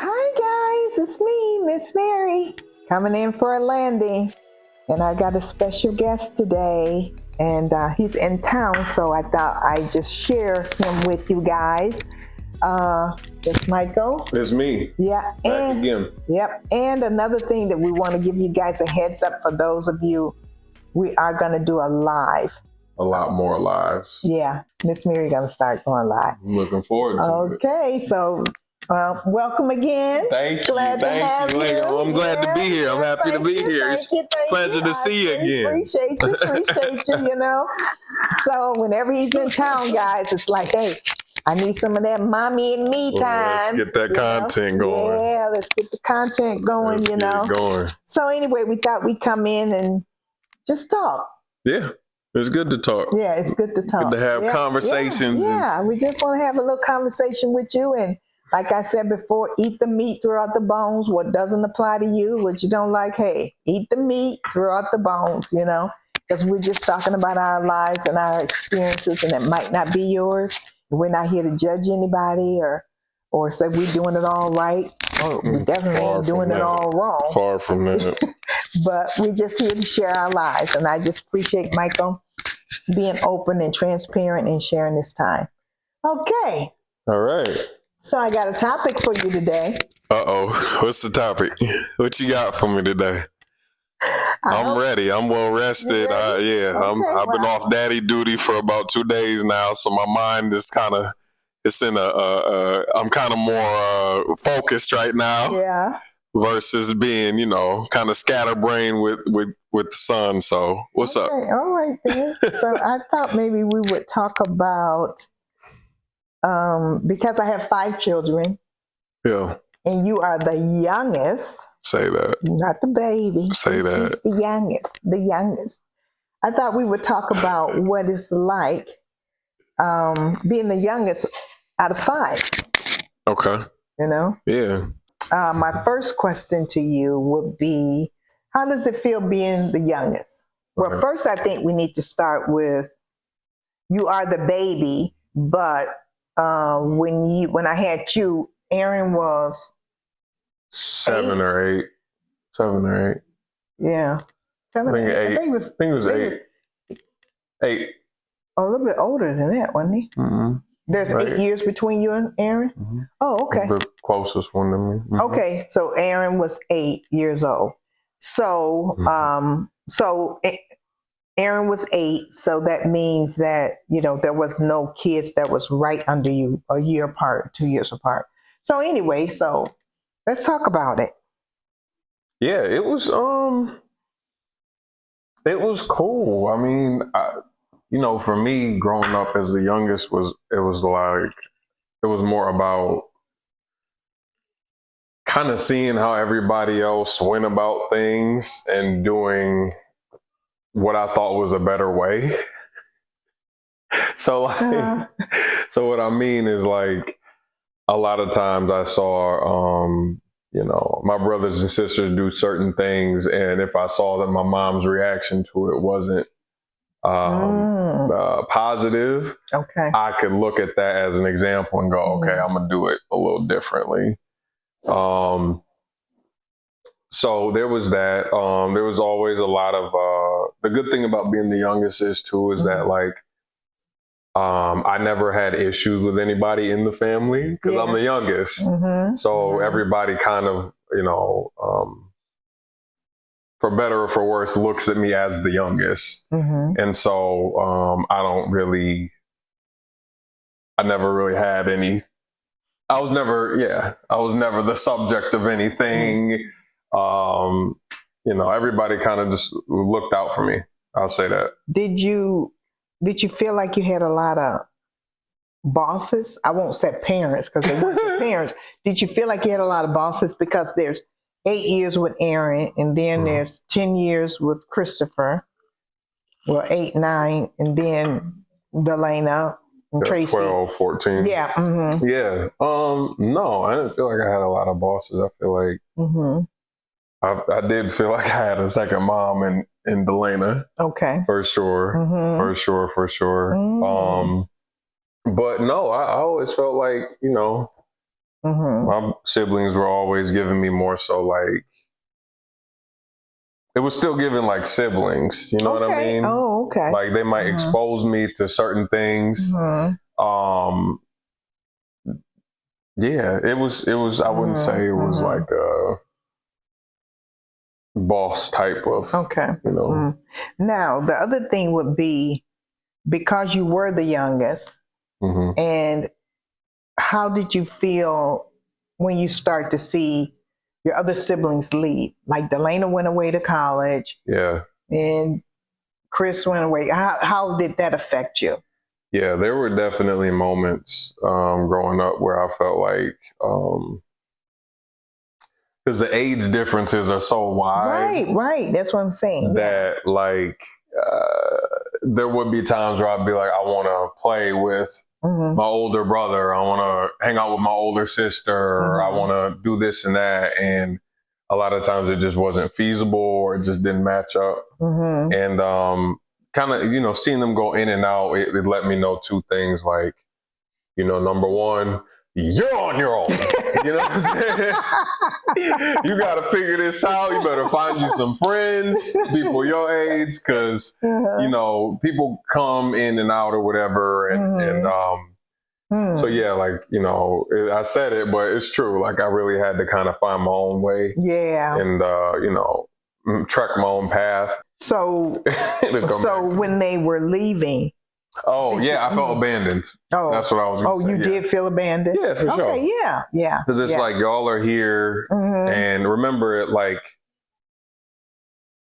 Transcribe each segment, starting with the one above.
Hi guys, it's me, Miss Mary, coming in for a landing. And I got a special guest today, and he's in town, so I thought I'd just share him with you guys. It's Michael. It's me. Yeah, Back again. Yep, and another thing that we want to give you guys a heads up for those of you, we are going to do a live. A lot more lives. Yeah, Miss Mary going to start going live. I'm looking forward to it. Okay, so welcome again. Thank you. Glad to have you. I'm glad to be here. I'm happy to be here. It's a pleasure to see you again. Appreciate you, you know. So whenever he's in town, guys, it's like, hey, I need some of that mommy and me time. Let's get that content going. Yeah, let's get the content going, Let's you know. get it going. So anyway, we thought we'd come in and just talk. Yeah. It's good to talk. Yeah, it's good to talk. Good to have conversations. Yeah, we just want to have a little conversation with you. And like I said before, eat the meat, throw out the bones. What doesn't apply to you, what you don't like, hey, eat the meat, throw out the bones, you know, because we're just talking about our lives and our experiences, and it might not be yours. We're not here to judge anybody or say we're doing it all right. Or we definitely ain't doing it all wrong. Far from that. But we're just here to share our lives. And I just appreciate Michael being open and transparent and sharing this time. Okay. All right. So I got a topic for you today. Uh-oh. What's the topic? What you got for me today? I'm ready. I'm well rested. I've been off daddy duty for about 2 days now, so my mind is I'm kind of more focused right now. Yeah. Versus being, kind of scatterbrained with the sun. So what's up? All right then. So I thought maybe we would talk about because I have 5 children. Yeah. And you are the youngest. Say that. Not the baby. Say that. He's the youngest. The youngest. I thought we would talk about what it's like being the youngest out of 5. Okay. You know? Yeah. My first question to you would be, how does it feel being the youngest? Well, first, I think we need to start with, you are the baby, but when I had you, Aaron was 7 or 8. 7 or 8. Yeah. 7 I think 8. I think it was 8. 8. Oh, a little bit older than that, wasn't he? Mm-hmm. There's 8 years between you and Aaron? Mm-hmm. Oh, okay. The closest one to me. Mm-hmm. Okay, so Aaron was 8 years old. So, Aaron was 8, so that means that, there was no kids that was right under you, a year apart, 2 years apart. So anyway, let's talk about it. Yeah, it was cool. I mean, for me, growing up as the youngest it was more about kind of seeing how everybody else went about things and doing what I thought was a better way. So what I mean is, like, a lot of times I saw, my brothers and sisters do certain things, and if I saw that my mom's reaction to it wasn't positive, okay, I could look at that as an example and go, okay, I'm gonna do it a little differently. So there was that. There was always a lot of the good thing about being the youngest is that, like, I never had issues with anybody in the family because I'm the youngest. So everybody kind of, for better or for worse, looks at me as the youngest. And so I never really had any, I was never the subject of anything. Everybody kind of just looked out for me. I'll say that. Did you feel like you had a lot of bosses? I won't say parents because they weren't your parents. Did you feel like you had a lot of bosses? Because there's 8 years with Aaron, and then there's 10 years with Christopher. Well, 8, 9, and then Delana and Tracy. 12, 14. Yeah. Yeah. No, I didn't feel like I had a lot of bosses. I feel like I did feel like I had a second mom in Delana. Okay. For sure. For sure. But no, I always felt like, My siblings were always giving me more so like, it was still giving like siblings, you know what I mean? Oh, okay. Like they might expose me to certain things. Yeah, it was, I wouldn't say it was like a boss type of, you know. Now, the other thing would be, because you were the youngest, and how did you feel when you start to see your other siblings leave? Like Delana went away to college. Yeah. And Chris went away. How did that affect you? Yeah, there were definitely moments growing up where I felt like, because the age differences are so wide. Right. That's what I'm saying. That like, there would be times where I'd be like, I want to play with my older brother. I want to hang out with my older sister. Or I want to do this and that. And a lot of times it just wasn't feasible or it just didn't match up. And kind of, you know, seeing them go in and out, it let me know two things. Like, you know, number one, you're on your own. You know what I'm saying? You got to figure this out. You better find you some friends, people your age, because, you know, people come in and out or whatever. So, yeah, like, you know, I said it, but it's true. Like, I really had to kind of find my own way. Yeah. And, you know, trek my own path. So, when they were leaving. Oh, yeah, I felt abandoned. Oh, that's what I was going to say. Oh, you did feel abandoned? Yeah, for sure. Okay, yeah. Because it's like, y'all are here, and remember it like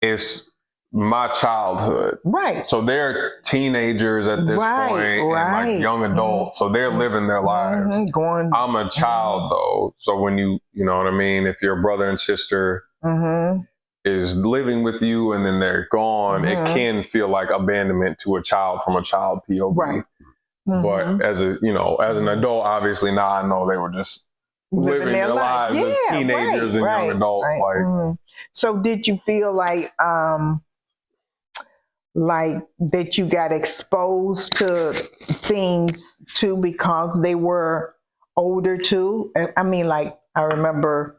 it's my childhood. Right. So they're teenagers at this point and like young adults. So they're living their lives. I'm a child though. So when you know what I mean? If your brother and sister is living with you and then they're gone, it can feel like abandonment to a child from a child POV. Right. But as a, you know, as an adult, obviously now I know they were just living their lives as teenagers and young adults. Like, so did you feel like that you got exposed to things too because they were older too? I mean, like, I remember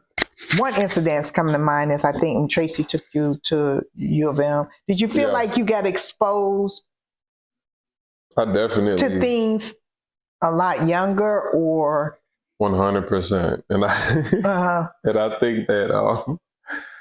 one incident that's coming to mind is I think when Tracy took you to U of M. Did you feel like you got exposed I definitely to things a lot younger, or 100%? And I think that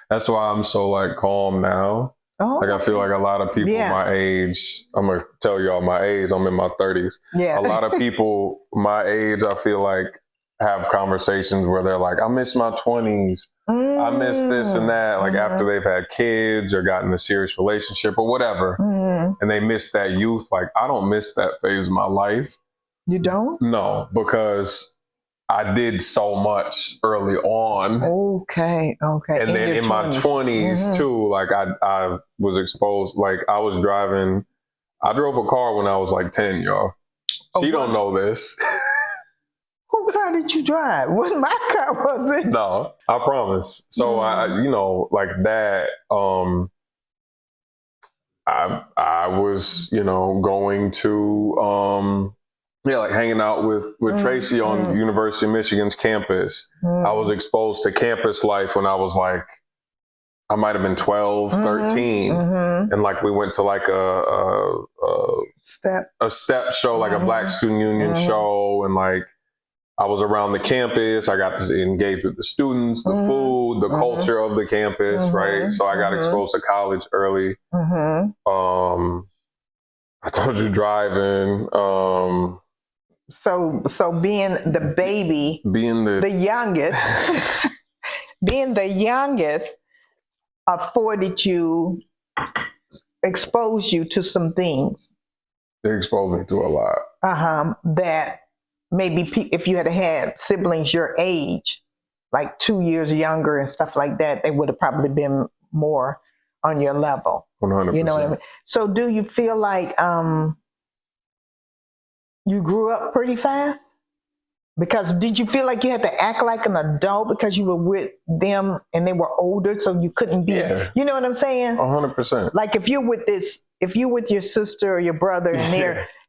that's why I'm so like calm now. Like I feel like a lot of people my age, I'm gonna tell y'all my age, I'm in my 30s. A lot of people my age, I feel like, have conversations where they're like, I miss my 20s. I miss this and that. Like after they've had kids or gotten a serious relationship or whatever. And they miss that youth. Like, I don't miss that phase of my life. You don't? No, because I did so much early on. Okay. And then in my 20s too, like I was exposed. Like I drove a car when I was like 10, y'all. She don't know this. What car did you drive? What my car was it? No, I promise. So I, you know, like that, I was, you know, going to, like hanging out with Tracy on University of Michigan's campus. I was exposed to campus life when I was like, I might have been 12, 13. And like we went to like a step show, like a Black Student Union show. And like, I was around the campus. I got to engage with the students, the food, the culture of the campus, right? So I got exposed to college early. I told you driving. So being the baby, being the youngest, being the youngest exposed you to some things. They exposed me to a lot. That maybe if you had siblings your age, like 2 years younger and stuff like that, they would have probably been more on your level. 100%. You know what I mean? So do you feel like you grew up pretty fast? Because did you feel like you had to act like an adult because you were with them and they were older, so you couldn't be, you know what I'm saying? 100%. Like if you're with your sister or your brother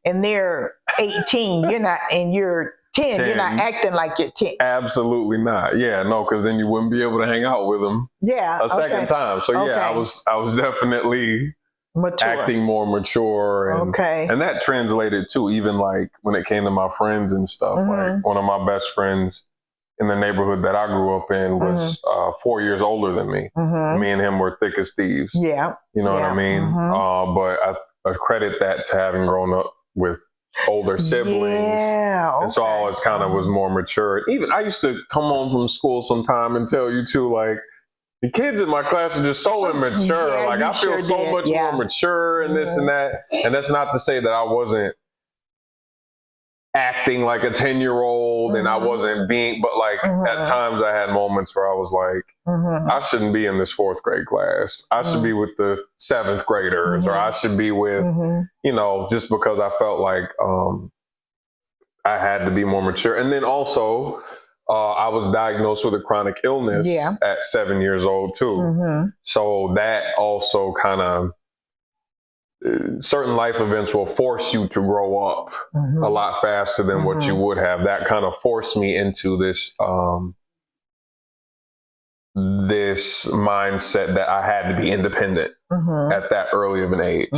and they're 18, you're not, and you're 10. 10. You're not acting like you're 10. Absolutely not. Yeah, no, because then you wouldn't be able to hang out with them Yeah. a second time. So yeah, Okay. I was definitely Mature. acting more mature, and Okay. and that translated too, even like when it came to my friends and stuff. Like one of my best friends in the neighborhood that I grew up in was 4 years older than me. Me and him were thick as thieves. Yeah. You know what I mean? But I credit that to having grown up with older siblings. Yeah. Okay. And so I always kind of was more mature. Even I used to come home from school sometime and tell you too, like, the kids in my class are just so immature. Yeah, like I feel so much more mature and this and that. And that's not to say that I wasn't acting like a 10-year-old and I wasn't being, but like at times I had moments where I was like, I shouldn't be in this 4th grade class. I should be with the 7th graders, or I should be with, you know, just because I felt like I had to be more mature. And then also, I was diagnosed with a chronic illness at 7 years old too. So that also kind of, certain life events will force you to grow up a lot faster than what you would have. That kind of forced me into this this mindset that I had to be independent at that early of an age.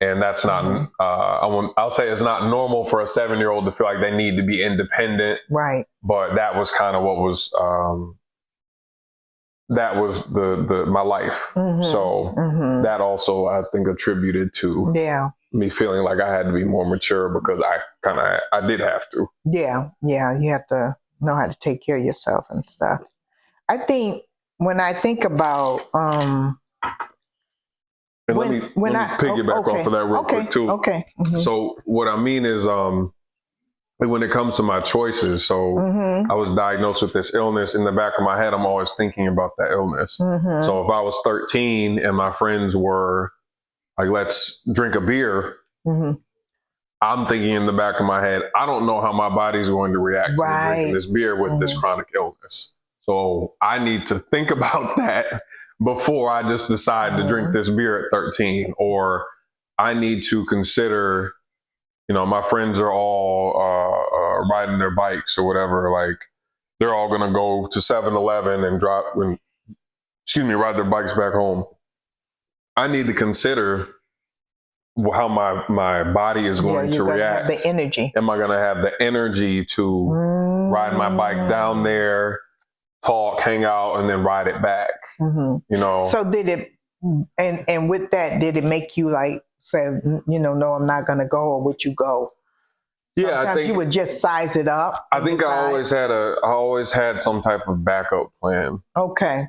And that's not, I'll say it's not normal for a 7-year-old to feel like they need to be independent. Right. But that was kind of what was, that was my life. So that also, I think, attributed to me feeling like I had to be more mature because I did have to. Yeah. Yeah. You have to know how to take care of yourself and stuff. I think when I think about, and let me piggyback off of that real quick too. Okay. So what I mean is, when it comes to my choices, so I was diagnosed with this illness. In the back of my head, I'm always thinking about that illness. So if I was 13 and my friends were like, let's drink a beer, I'm thinking in the back of my head, I don't know how my body's going to react to me drinking this beer with this chronic illness. So I need to think about that before I just decide to drink this beer at 13. Or I need to consider, you know, my friends are all riding their bikes or whatever. Like they're all going to go to 7-Eleven and ride their bikes back home. I need to consider how my body is going to react. The energy. Am I going to have the energy to ride my bike down there, talk, hang out, and then ride it back? You know. So did it, and with that, did it make you like say, you know, no, I'm not going to go, or would you go? Yeah, sometimes I think you would just size it up. I think I always had some type of backup plan. Okay.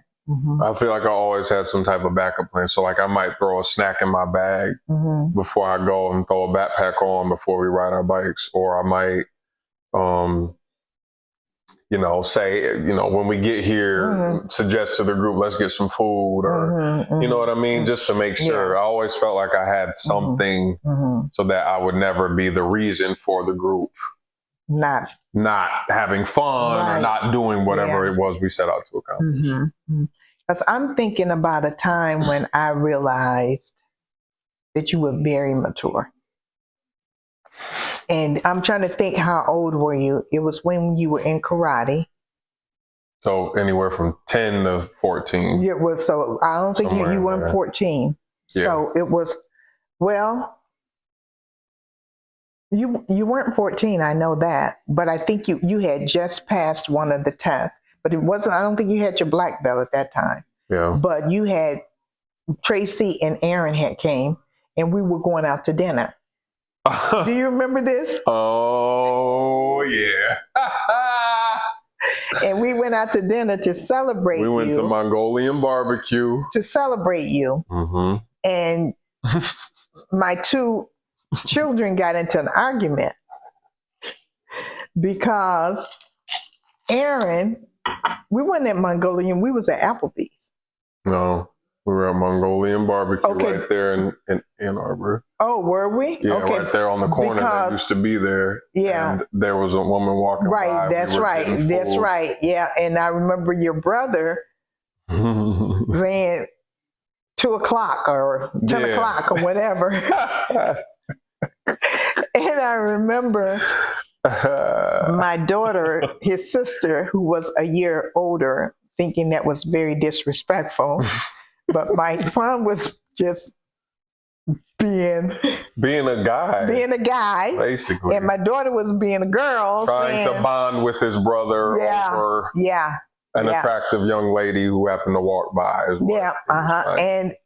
I feel like I always had some type of backup plan. So like I might throw a snack in my bag before I go and throw a backpack on before we ride our bikes. Or I might, you know, say, you know, when we get here, suggest to the group, let's get some food, or, you know what I mean? Just to make sure. I always felt like I had something so that I would never be the reason for the group not having fun or not doing whatever it was we set out to accomplish. Because I'm thinking about a time when I realized that you were very mature. And I'm trying to think, how old were you? It was when you were in karate. So anywhere from 10 to 14. It was, so I don't think you weren't 14. Yeah. So it was, well, you weren't 14, I know that. But I think you had just passed one of the tests. But it wasn't, I don't think you had your black belt at that time. Yeah. But you had, Tracy and Aaron had came, and we were going out to dinner. Do you remember this? Oh, yeah. And we went out to dinner to celebrate you. We went to Mongolian barbecue. To celebrate you. And my 2 children got into an argument because Aaron, we weren't at Mongolian, we was at Applebee's. No, we were at Mongolian barbecue right there in Ann Arbor. Oh, were we? Yeah, right there on the corner that used to be there. Yeah. And there was a woman walking by. Right, that's right. Yeah, and I remember your brother saying 2 o'clock or 10 o'clock or whatever. And I remember My daughter, his sister, who was a year older, thinking that was very disrespectful. But my son was just being a guy. Being a guy. Basically. And my daughter was being a girl. Trying to bond with his brother over an attractive young lady who happened to walk by as well. Yeah, like,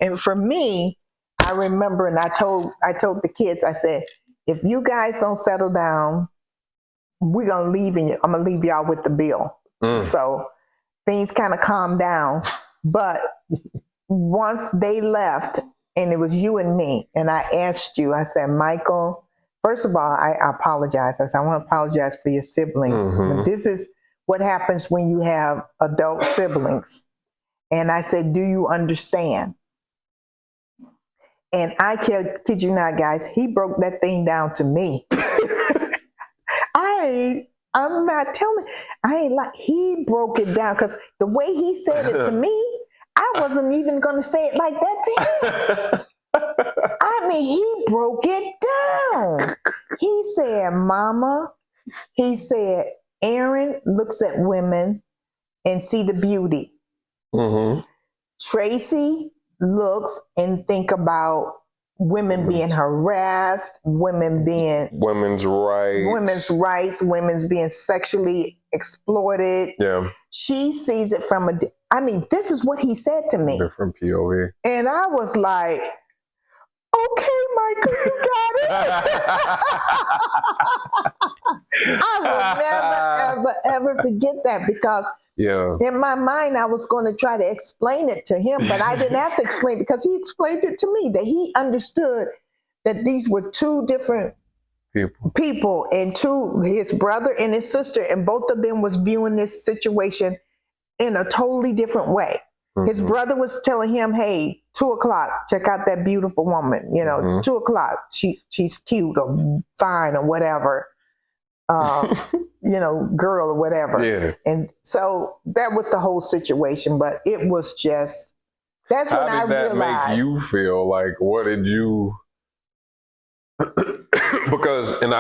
and for me, I remember, and I told the kids, I said, if you guys don't settle down, we're gonna leave, and I'm gonna leave y'all with the bill. So things kind of calmed down. But once they left, and it was you and me, and I asked you, I said, Michael, first of all, I apologize. I said, I want to apologize for your siblings. But this is what happens when you have adult siblings. And I said, do you understand? And I kid you not, guys, he broke that thing down to me. I'm not telling, I ain't like, he broke it down, because the way he said it to me, I wasn't even going to say it like that to him. I mean, he broke it down. He said, Mama, he said, Aaron looks at women and see the beauty. Tracy looks and think about women being harassed, women being women's rights, women's being sexually exploited. Yeah. She sees it from this is what he said to me. Different POV. And I was like, okay, Michael, you got it. I will never, ever forget that, because in my mind, I was going to try to explain it to him, but I didn't have to explain, because he explained it to me, that he understood that these were two different people, and his brother and his sister, and both of them was viewing this situation in a totally different way. His brother was telling him, hey, 2:00, check out that beautiful woman, 2:00, she's cute or fine or whatever, girl or whatever. Yeah. And so that was the whole situation, but it was just, that's when I realized. How did that make you feel? Like, what did you, because I'm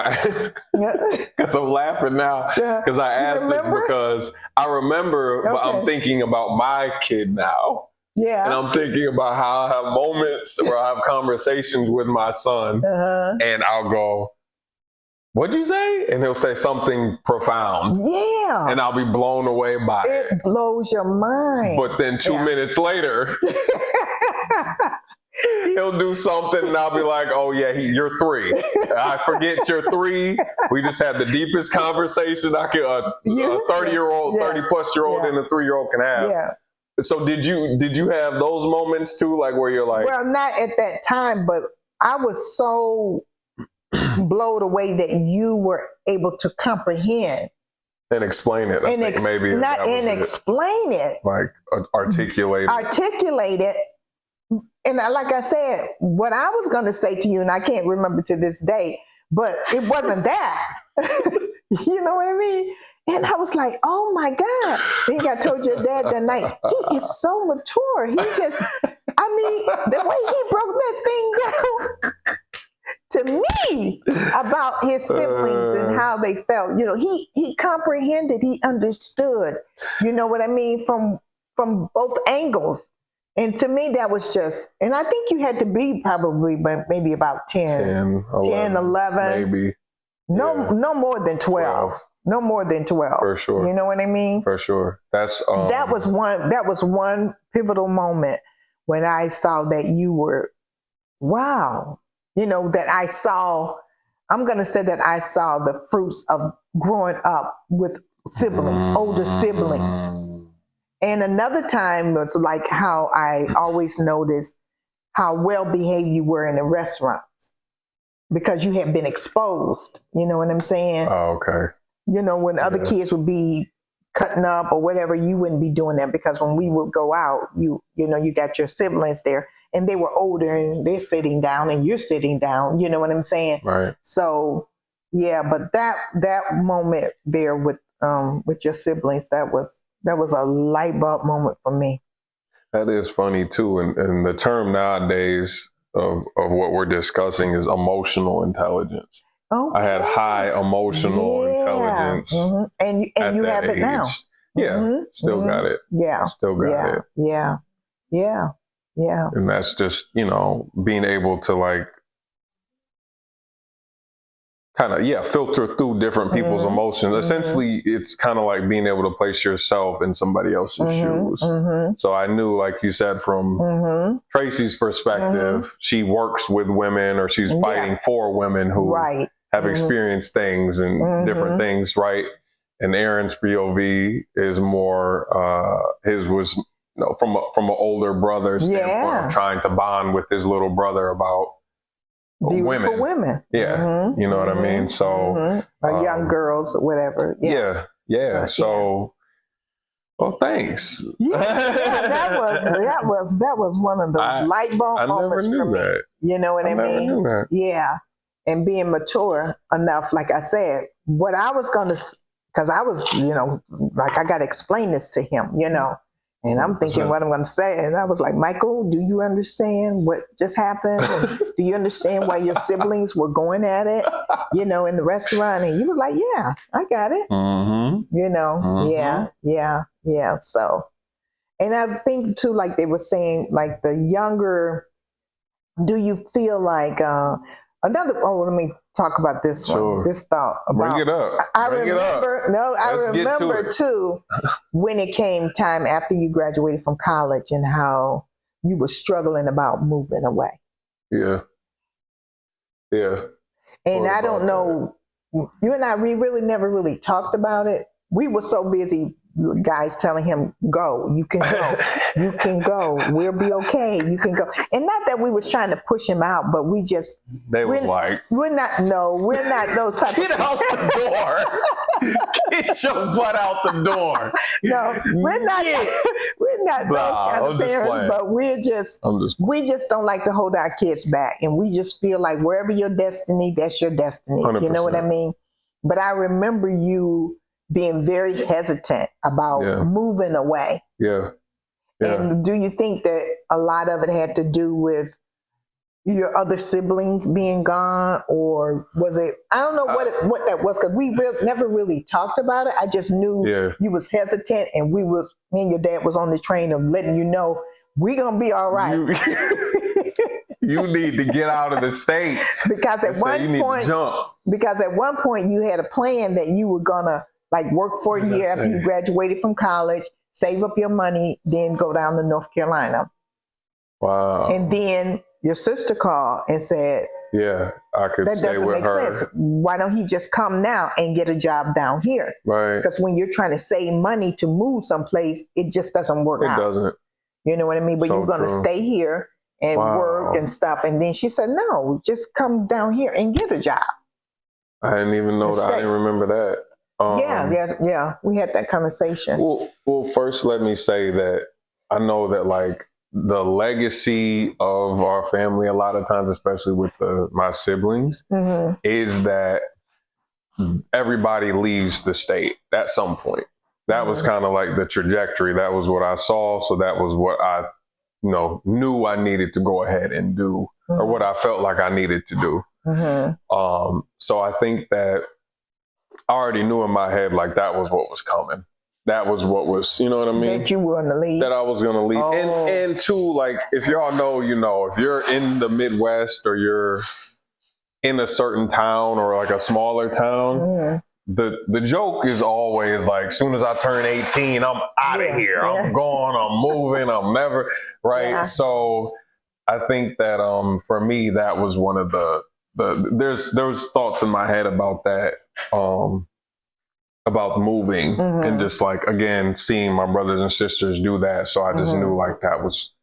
laughing now, because I asked this because I remember, but I'm thinking about my kid now. Yeah. And I'm thinking about how I have moments where I have conversations with my son, and I'll go, what'd you say? And he'll say something profound. Yeah. And I'll be blown away by it. It blows your mind. But then 2 minutes later, he'll do something and I'll be like, oh yeah, you're 3. I forget you're 3. We just had the deepest conversation a 30-year-old, 30-plus-year-old and a 3-year-old can have. Yeah. So did you have those moments too, like where you're like, well, not at that time, but I was so blown away that you were able to comprehend and explain it. And explain it, like articulate it. And like I said, what I was going to say to you, and I can't remember to this day, but it wasn't that. You know what I mean? And I was like, oh my God. Then I told your dad that night, he is so mature. He just, the way he broke that thing down to me about his siblings and how they felt, he comprehended, he understood, you know what I mean, from both angles. And to me, that was just, and I think you had to be probably maybe about 10, 11. Maybe. No more than 12. No more than 12. For sure. You know what I mean? For sure. That's that was one pivotal moment when I saw that you were, wow. That I saw, I'm going to say that I saw the fruits of growing up with siblings, older siblings. And another time was like how I always noticed how well behaved you were in the restaurants, because you had been exposed. You know what I'm saying? Oh, okay. When other kids would be cutting up or whatever, you wouldn't be doing that, because when we would go out, you got your siblings there and they were older and they're sitting down and you're sitting down. You know what I'm saying? Right. So yeah, but that moment there with your siblings, that was a light bulb moment for me. That is funny too. And the term nowadays of what we're discussing is emotional intelligence. Okay. I had high emotional intelligence. And at you that have it age. now. Yeah, still got it. Yeah. Still got it. Yeah. Yeah. Yeah. And that's just, being able to like kind of, filter through different people's emotions. Essentially, it's kind of like being able to place yourself in somebody else's shoes. So I knew, like you said, from Tracy's perspective, she works with women or she's fighting for women who have experienced things and different things, right? And Aaron's POV is more, his was from an older brother standpoint of trying to bond with his little brother about beautiful women. Yeah. You know what I mean? So or young girls or whatever. Yeah. So well, thanks. That was one of those light bulb moments for me. That. You know what I mean? Never knew that. Yeah. And being mature enough, like I said, what I was going to, because I was, like I got to explain this to him, and I'm thinking what I'm going to say. And I was like, Michael, do you understand what just happened? And do you understand why your siblings were going at it, in the restaurant? And you were like, yeah, I got it. Yeah. So, and I think too, like they were saying, like the younger, do you feel like, let me talk about this one. This thought about. Bring it up. I remember too when it came time after you graduated from college and how you were struggling about moving away. Yeah. And I don't know, you and I, we really never really talked about it. We were so busy, guys telling him, go, you can go, we'll be okay, you can go. And not that we was trying to push him out, but we just, we're not those type Get of out the door. Get your butt out the door. No, we're not those kind of parents, but we just don't like to hold our kids back. And we just feel like wherever your destiny, that's your destiny. 100%. You know what I mean? But I remember you being very hesitant about moving away. Yeah. And do you think that a lot of it had to do with your other siblings being gone, or was it, I don't know what that was, because we never really talked about it. I just knew you was hesitant, and me and your dad was on the train of letting you know, we're going to be all right. You need to get out of the state. Because at one point you had a plan that you were going to like work for a year after you graduated from college, save up your money, then go down to North Carolina. Wow. And then your sister called and said, I could that stay doesn't with make her. sense. Why don't he just come now and get a job down here? Right. Because when you're trying to save money to move someplace, it just doesn't work out. It doesn't. You know what I mean? But you're going to stay here and work and stuff. And then she said, no, just come down here and get a job. I didn't even know that. I didn't remember that. Yeah. We had that conversation. Well, first let me say that I know that like the legacy of our family, a lot of times, especially with my siblings, is that everybody leaves the state at some point. That was kind of like the trajectory. That was what I saw. So that was what I, knew I needed to go ahead and do, or what I felt like I needed to do. So I think that I already knew in my head, like that was what was coming. That was what was, you know what I mean? That you were going to leave. That I was going to leave. Oh. And two, like, if y'all know, if you're in the Midwest or you're in a certain town or like a smaller town, the joke is always like, as soon as I turn 18, I'm out of here. I'm gone, I'm moving, I'm never, right? Yeah. So I think that for me, that was one of there was thoughts in my head about that, about moving and just like, again, seeing my brothers and sisters do that. So I just knew like that's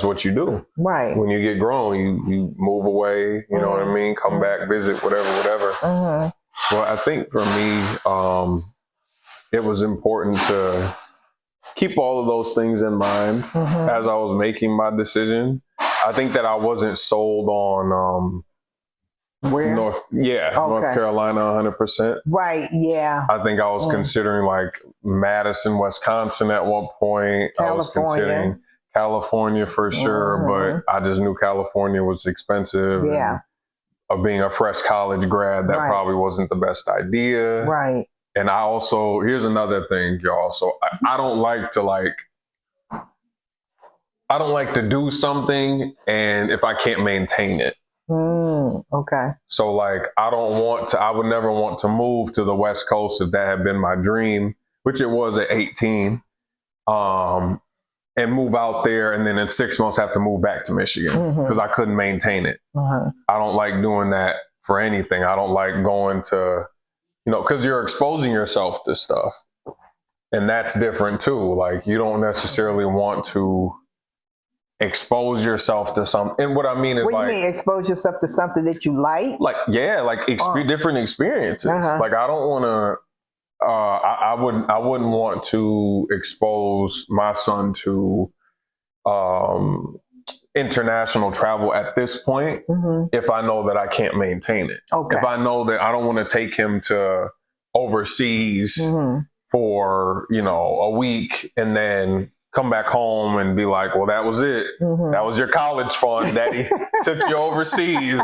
what you do. Right. When you get grown, you move away, you know what I mean? Come back, visit, whatever. Well, I think for me, it was important to keep all of those things in mind as I was making my decision. I think that I wasn't sold on where? North Carolina 100%. Right, yeah. I think I was considering like Madison, Wisconsin at one point. California. I was considering California for sure, but I just knew California was expensive. Yeah. of being a fresh college grad, that Right. probably wasn't the best idea. Right. And I also, here's another thing, y'all. So I don't like to do something and if I can't maintain it. Okay. So like, I would never want to move to the West Coast if that had been my dream, which it was at 18, and move out there. And then in 6 months have to move back to Michigan because I couldn't maintain it. I don't like doing that for anything. I don't like going to, because you're exposing yourself to stuff, and that's different too. Like, you don't necessarily want to expose yourself to something. And what I mean is, what do you mean expose yourself to something that you like? Different experiences. Like, I don't want to. I wouldn't want to expose my son to international travel at this point if I know that I can't maintain it. Okay. If I know that I don't want to take him to overseas for, a week and then come back home and be like, well, that was it. That was your college fund. Daddy took you overseas.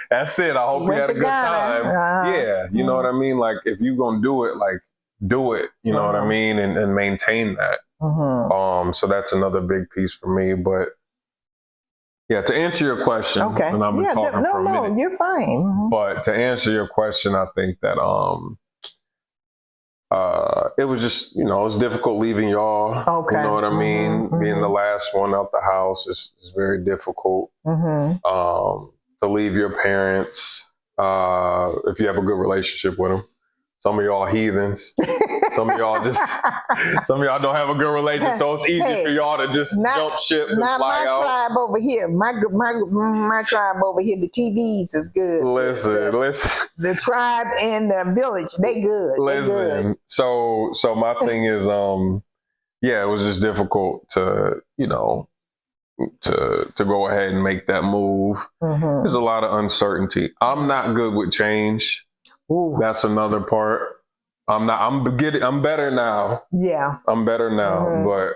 That's it. I hope you had a good time. Yeah. You know what I mean? Like, if you're going to do it, like, do it, you know what I mean? And maintain that. So that's another big piece for me. But yeah, to answer your question, and I've been talking for a minute. No, you're fine. But to answer your question, I think that it was just, it was difficult leaving y'all. Okay. You know what I mean? Being the last one out the house is very difficult. To leave your parents, if you have a good relationship with them. Some of y'all heathens. Some of y'all don't have a good relationship, so it's easy for y'all to just jump ship and fly out. My tribe over here, my tribe over here, the TVs is good. Listen. The tribe and the village, they good. Listen. They good. So my thing is, it was just difficult to, to go ahead and make that move. There's a lot of uncertainty. I'm not good with change. Ooh. That's another part. I'm better now. Yeah. I'm better now. But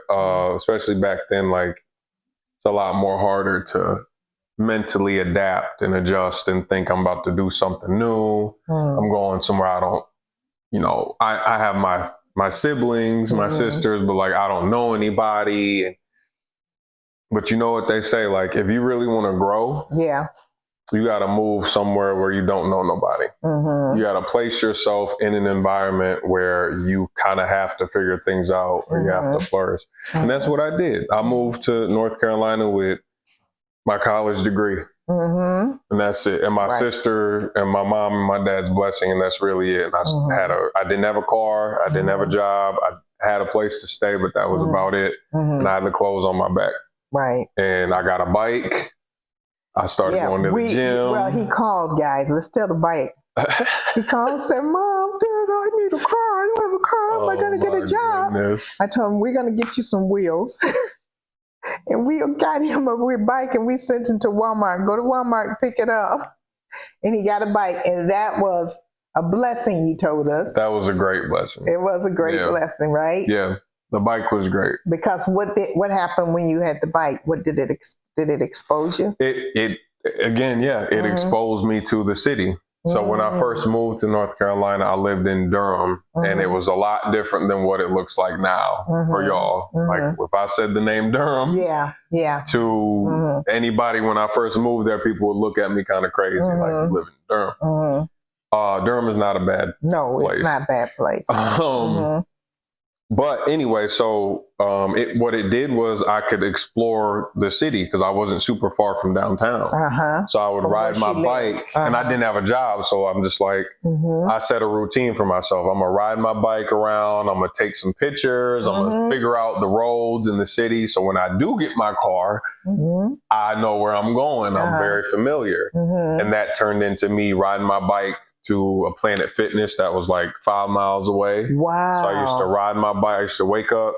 especially back then, like, it's a lot more harder to mentally adapt and adjust and think I'm about to do something new. I'm going somewhere I don't, I have my siblings, my sisters, but like, I don't know anybody. But you know what they say, like, if you really want to grow, you got to move somewhere where you don't know nobody. You got to place yourself in an environment where you kind of have to figure things out or you have to flourish. And that's what I did. I moved to North Carolina with my college degree. And that's it. And my sister and my mom and my dad's blessing, and that's really it. And I didn't have a car. I didn't have a job. I had a place to stay, but that was about it. And I had the clothes on my back. Right. And I got a bike. I started going to the gym. Well, he called, guys. Let's tell the bike. He called and said, Mom, Dad, I need a car. I don't have a car. How am I going to get a job? Goodness. I told him, we're going to get you some wheels. And we got him a bike and we sent him to Walmart. Go to Walmart, pick it up. And he got a bike. And that was a blessing, you told us. That was a great blessing. It was a great blessing, right? Yeah. The bike was great. Because what happened when you had the bike? What did it expose you? It exposed me to the city. So when I first moved to North Carolina, I lived in Durham, and it was a lot different than what it looks like now for y'all. Like, if I said the name Durham to anybody when I first moved there, people would look at me kind of crazy, like, you live in Durham. Durham is not a bad place. It's not a bad place. But anyway, so what it did was I could explore the city because I wasn't super far from downtown. So I would ride my bike, and I didn't have a job. So I'm just like, I set a routine for myself. I'm going to ride my bike around. I'm going to take some pictures. I'm going to figure out the roads in the city. So when I do get my car, I know where I'm going. I'm very familiar. And that turned into me riding my bike to a Planet Fitness that was like 5 miles away. Wow. So I used to ride my bike. I used to wake up,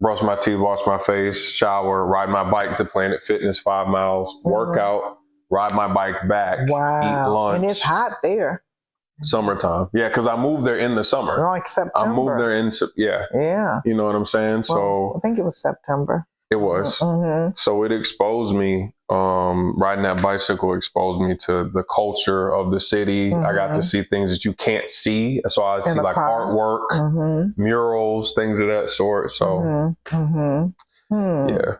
brush my teeth, wash my face, shower, ride my bike to Planet Fitness 5 miles, work out, ride my bike back, eat lunch. And it's hot there. Summertime. Yeah, because I moved there in the summer. Like September. I moved there in, yeah. Yeah. You know what I'm saying? Well, I think it was September. It was. Mm-hmm. So it exposed me. Riding that bicycle exposed me to the culture of the city. I got to see things that you can't see. So I see like artwork, murals, things of that sort. So yeah.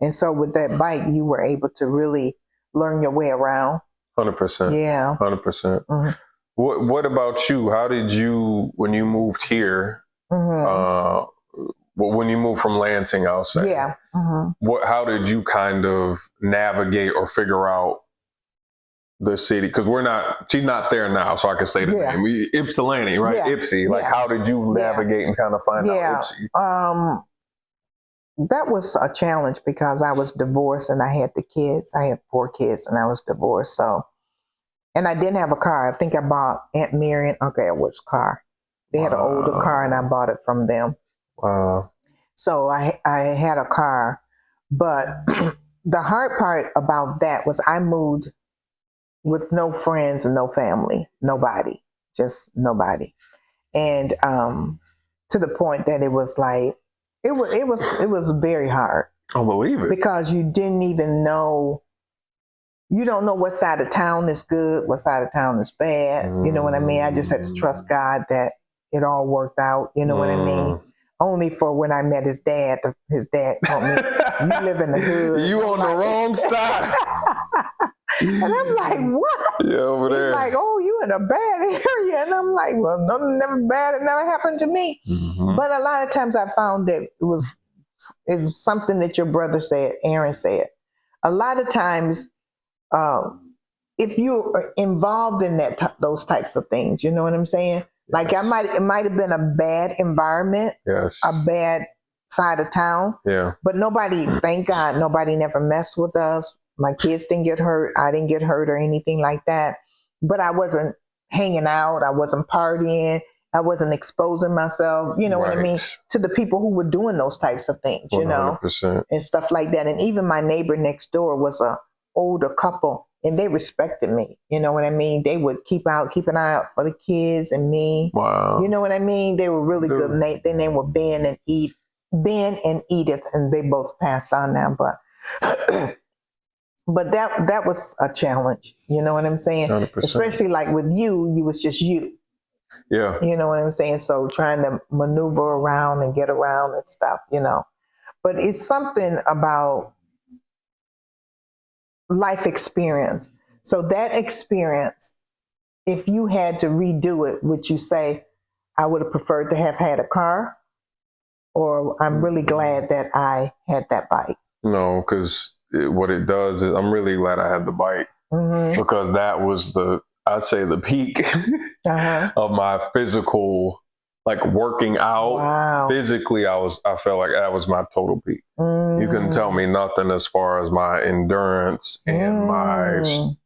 And so with that bike, you were able to really learn your way around. 100%. Yeah. 100%. What about you? How did you, when you moved here, when you moved from Lansing, I'll say, yeah. How did you kind of navigate or figure out the city? Because she's not there now, so I can say the name. Ypsilanti, right? Yeah. Ipsy. Like, how did you navigate and kind of find out Ipsy? That was a challenge because I was divorced and I had the kids. I had 4 kids and I was divorced. So, and I didn't have a car. I think I bought Aunt Mary and Uncle Edward's car. They had an older car and I bought it from them. Wow. So I had a car, but the hard part about that was I moved with no friends and no family, nobody, just nobody. And to the point that it was like, it was very hard. I believe it. Because you didn't even know, you don't know what side of town is good, what side of town is bad. You know what I mean? I just had to trust God that it all worked out. You know what I mean? Only for when I met his dad told me, you live in the hood. You on the wrong side. And I'm like, what? Yeah, over there. He's like, oh, you in a bad area. And I'm like, well, nothing never bad. It never happened to me. But a lot of times I found that it's something that your brother said, Aaron said. A lot of times, if you're involved in those types of things, you know what I'm saying? Like it might have been a bad environment, a bad side of town. Yeah. But thank God, nobody never messed with us. My kids didn't get hurt. I didn't get hurt or anything like that. But I wasn't hanging out. I wasn't partying. I wasn't exposing myself, you know what I mean, to the people who were doing those types of things, you 100%. know, and stuff like that. And even my neighbor next door was a older couple. And they respected me. You know what I mean? They would keep an eye out for the kids and me. Wow. You know what I mean? They were really good. Their name were Ben and Edith, and they both passed on now. But but that was a challenge. You know what I'm saying? 100%. Especially like with you was just you. Yeah. You know what I'm saying? So trying to maneuver around and get around and stuff, you know. But it's something about life experience. So that experience, if you had to redo it, would you say, I would have preferred to have had a car? Or I'm really glad that I had that bike? No, because what it does is I'm really glad I had the bike because that was I'd say the peak of my physical, like working out. Wow. Physically, I felt like that was my total peak. You couldn't tell me nothing as far as my endurance and my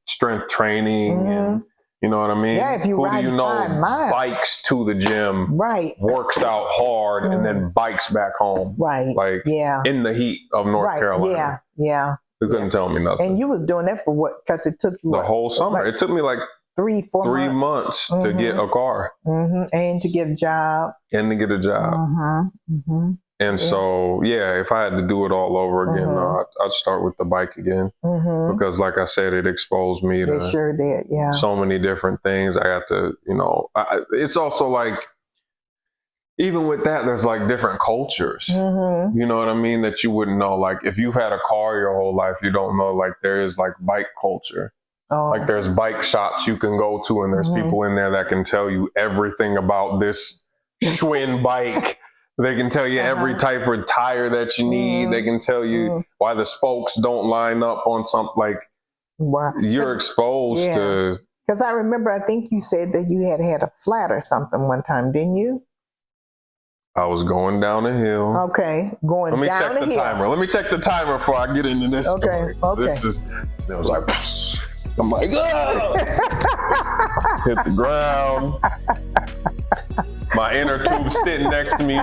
strength training and you know what I mean? Yeah, if you ride 5 miles. Bikes to the gym, works out hard and then bikes back home. Right. Like in the heat of North Carolina. Yeah. You couldn't tell me nothing. And you was doing that for what? Because it took you the whole summer. It took me like 3 months to get a car. And to get a job. And so, if I had to do it all over again, I'd start with the bike again. Because like I said, it exposed me to so many different things. I got to, it's also like, even with that, there's like different cultures, you know what I mean? That you wouldn't know. Like if you've had a car your whole life, you don't know, like there is like bike culture. Like there's bike shops you can go to and there's people in there that can tell you everything about this Schwinn bike. They can tell you every type of tire that you need. They can tell you why the spokes don't line up on something. Like you're exposed to. Because I remember, I think you said that you had a flat or something one time, didn't you? I was going down a hill. Okay, going down a hill. Let me check the timer. Let me check the timer before I get into this story. Okay. It was like, I'm like, hit the ground. My inner tube sitting next to me.